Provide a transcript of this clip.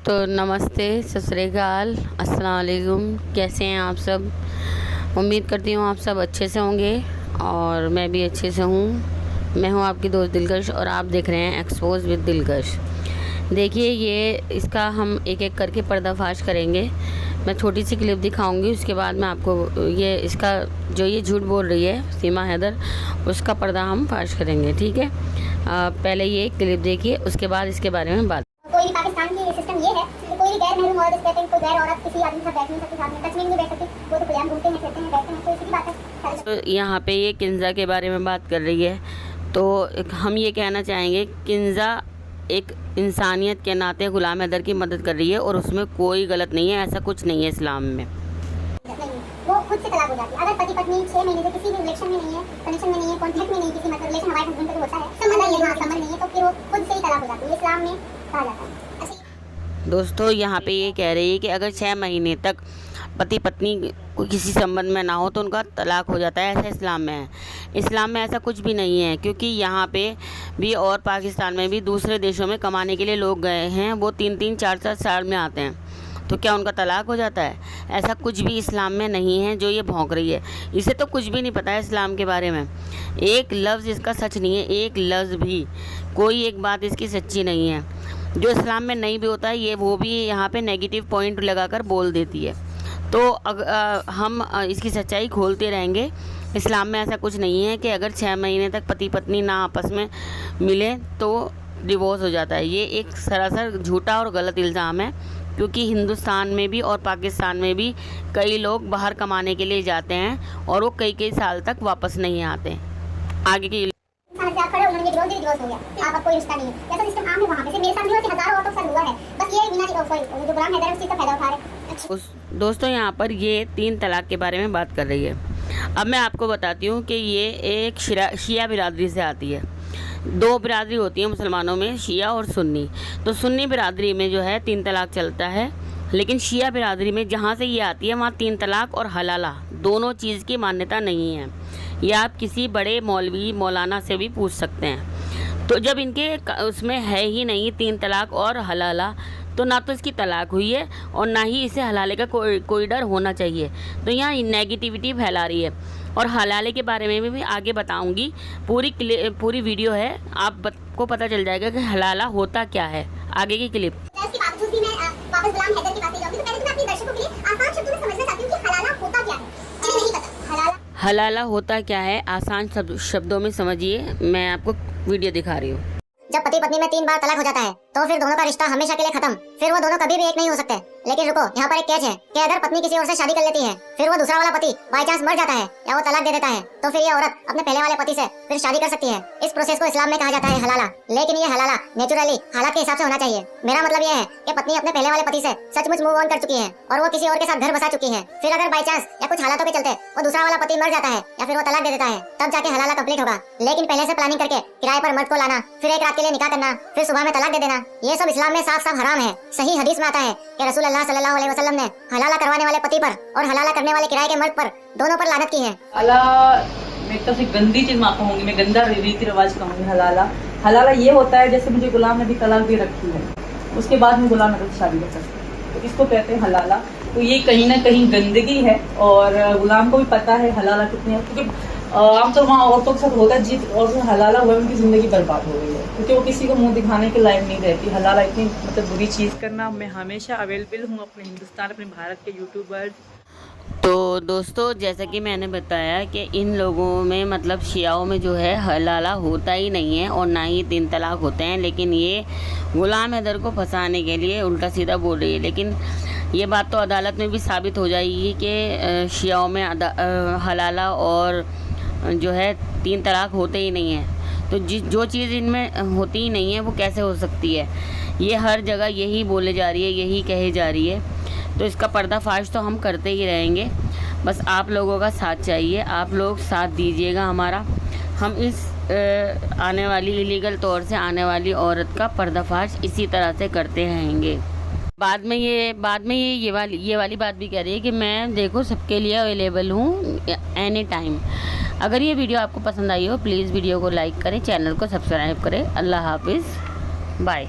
तो नमस्ते, सत श्री अकाल, अस्सलाम वालेकुम। कैसे हैं आप सब? उम्मीद करती हूँ आप सब अच्छे से होंगे और मैं भी अच्छे से हूँ। मैं हूँ आपकी दोस्त दिलकश और आप देख रहे हैं एक्सपोज विद दिलकश। देखिए, ये इसका हम एक एक करके पर्दाफाश करेंगे। मैं छोटी सी क्लिप दिखाऊंगी, उसके बाद मैं आपको ये इसका जो ये झूठ बोल रही है सीमा हैदर, उसका पर्दा हम फाश करेंगे। ठीक है, पहले ये क्लिप देखिए, उसके बाद इसके बारे में बात। कोई भी पाकिस्तान की सिस्टम ये है कि कोई भी गैर महरम औरत इस कहते हैं, कोई गैर औरत किसी आदमी से बैठ नहीं सकती, साथ में टच में नहीं बैठ सकती, वो तो खुलेआम घूमते हैं, फिरते हैं, बैठते हैं, तो इसी की बात है। तो यहाँ पे ये किंजा के बारे में बात कर रही है, तो हम ये कहना चाहेंगे किंजा एक इंसानियत के नाते गुलाम हैदर की मदद कर रही है और उसमें कोई गलत नहीं है, ऐसा कुछ नहीं है इस्लाम में। वो खुद से तलाक हो जाती है अगर पति पत्नी 6 महीने से किसी भी रिलेशन में नहीं है, कनेक्शन में नहीं है, कॉन्टैक्ट में नहीं, किसी मतलब रिलेशन हमारे हस्बैंड का होता है, समझ नहीं है, तो फिर वो खुद से ही तलाक हो जाती है, इस्लाम में कहा जाता है। दोस्तों, यहाँ पे ये कह रही है कि अगर 6 महीने तक पति पत्नी को किसी संबंध में ना हो तो उनका तलाक हो जाता है, ऐसा इस्लाम में है। इस्लाम में ऐसा कुछ भी नहीं है, क्योंकि यहाँ पे भी और पाकिस्तान में भी दूसरे देशों में कमाने के लिए लोग गए हैं, वो 3-3, 4-4 साल में आते हैं, तो क्या उनका तलाक हो जाता है? ऐसा कुछ भी इस्लाम में नहीं है। जो ये भौंक रही है, इसे तो कुछ भी नहीं पता है इस्लाम के बारे में। एक लफ्ज़ इसका सच नहीं है, एक लफ्ज़ भी, कोई एक बात इसकी सच्ची नहीं है। जो इस्लाम में नहीं भी होता है ये वो भी यहाँ पे नेगेटिव पॉइंट लगाकर बोल देती है। तो हम इसकी सच्चाई खोलते रहेंगे। इस्लाम में ऐसा कुछ नहीं है कि अगर 6 महीने तक पति पत्नी ना आपस में मिले तो डिवोर्स हो जाता है। ये एक सरासर झूठा और गलत इल्ज़ाम है, क्योंकि हिंदुस्तान में भी और पाकिस्तान में भी कई लोग बाहर कमाने के लिए जाते हैं और वो कई साल तक वापस नहीं आते। आगे की डिवोर्स हो गया, आप कोई रिश्ता नहीं है, ऐसा सिस्टम आम है वहाँ पे। मेरे साथ भी होती हज़ारों औरतों के साथ हुआ है, बस ये बिना जो गुलाम हैदर है उस चीज़ का फायदा उठा रहे। दोस्तों, यहाँ पर ये 3 तलाक के बारे में बात कर रही है। अब मैं आपको बताती हूँ कि ये एक शिया बिरादरी से आती है। 2 बिरादरी होती है मुसलमानों में, शिया और सुन्नी। तो सुन्नी बिरादरी में जो है 3 तलाक चलता है, लेकिन शिया बिरादरी में जहाँ से ये आती है वहाँ 3 तलाक और हलाला दोनों चीज़ की मान्यता नहीं है। ये आप किसी बड़े मौलवी मौलाना से भी पूछ सकते हैं। तो जब इनके उसमें है ही नहीं 3 तलाक और हलाला, तो ना तो इसकी तलाक हुई है और ना ही इसे हलाले का कोई डर होना चाहिए। तो यहाँ नेगेटिविटी फैला रही है। और हलाले के बारे में भी आगे बताऊंगी, पूरी वीडियो है, आपको पता चल जाएगा कि हलाला होता क्या है। आगे की क्लिप। हलाला होता क्या है, आसान शब्दों में समझिए। मैं आपको वीडियो दिखा रही हूँ। जब पति पत्नी में 3 बार तलाक हो जाता है तो फिर दोनों का रिश्ता हमेशा के लिए खत्म। फिर वो दोनों कभी भी एक नहीं हो सकते। लेकिन रुको, यहाँ पर एक कैच है कि अगर पत्नी किसी और से शादी कर लेती है, फिर वो दूसरा वाला पति बाई चांस मर जाता है या वो तलाक दे देता है, तो फिर ये औरत अपने पहले वाले पति से फिर शादी कर सकती है। इस प्रोसेस को इस्लाम में कहा जाता है हलाला। लेकिन ये हलाला नेचुरली हालात के हिसाब से होना चाहिए। मेरा मतलब ये है कि पत्नी अपने पहले वाले पति से सचमुच मूव ऑन कर चुकी है और वो किसी और के साथ घर बसा चुकी है। फिर अगर बाई चांस या कुछ हालातों के चलते वो दूसरा वाला पति मर जाता है या फिर वो तलाक दे देता है, तब जाके हलाला कंप्लीट होगा। लेकिन पहले से प्लानिंग करके किराए पर मर्द को लाना, फिर एक रात के लिए निकाह करना, फिर सुबह में तलाक दे देना, ये सब इस्लाम में साफ साफ हराम है। सही हदीस में आता है कि रसूल अल्लाह सल्लल्लाहु अलैहि वसल्लम ने हलाला करवाने वाले पति पर और हलाला करने वाले किराए के मर्द पर दोनों पर लानत की है। मैं तो गंदी चीज माँ कहूँगी, मैं गंदा रीति रिवाज कहूँगी। हलाला ये होता है जैसे मुझे गुलाम नबी तलाक दे रखी है, उसके बाद मैं गुलाम नबी से शादी कर सकती हूँ, तो इसको कहते हैं हलाला। तो ये कहीं ना कहीं गंदगी है और गुलाम को भी पता है हलाला कितनी है, क्योंकि आमतौर वहाँ औरतों के साथ होता है, जिस औरत में हलाला हुआ है उनकी जिंदगी बर्बाद हो गई है, क्योंकि वो किसी को मुंह दिखाने के लायक नहीं रहती। हलाला इतनी मतलब बुरी चीज़ करना। मैं हमेशा अवेलेबल हूँ अपने हिंदुस्तान, अपने भारत के यूट्यूबर्स। तो दोस्तों, जैसा कि मैंने बताया कि इन लोगों में मतलब शियाओं में जो है हलाला होता ही नहीं है और ना ही 3 तलाक होते हैं, लेकिन ये गुलाम हैदर को फंसाने के लिए उल्टा सीधा बोल रही है। लेकिन ये बात तो अदालत में भी साबित हो जाएगी कि शियाओं में हलाला और जो है 3 तलाक होते ही नहीं है। तो जो चीज़ इनमें होती ही नहीं है वो कैसे हो सकती है? ये हर जगह यही बोले जा रही है, यही कहे जा रही है। तो इसका पर्दाफाश तो हम करते ही रहेंगे, बस आप लोगों का साथ चाहिए। आप लोग साथ दीजिएगा हमारा। हम इस आने वाली इलीगल तौर से आने वाली औरत का पर्दाफाश इसी तरह से करते रहेंगे। बाद में ये वाली बात भी कह रही है कि मैं देखो सबके लिए अवेलेबल हूँ एनी टाइम। अगर ये वीडियो आपको पसंद आई हो प्लीज़ वीडियो को लाइक करें, चैनल को सब्सक्राइब करें। अल्लाह हाफिज़, बाय।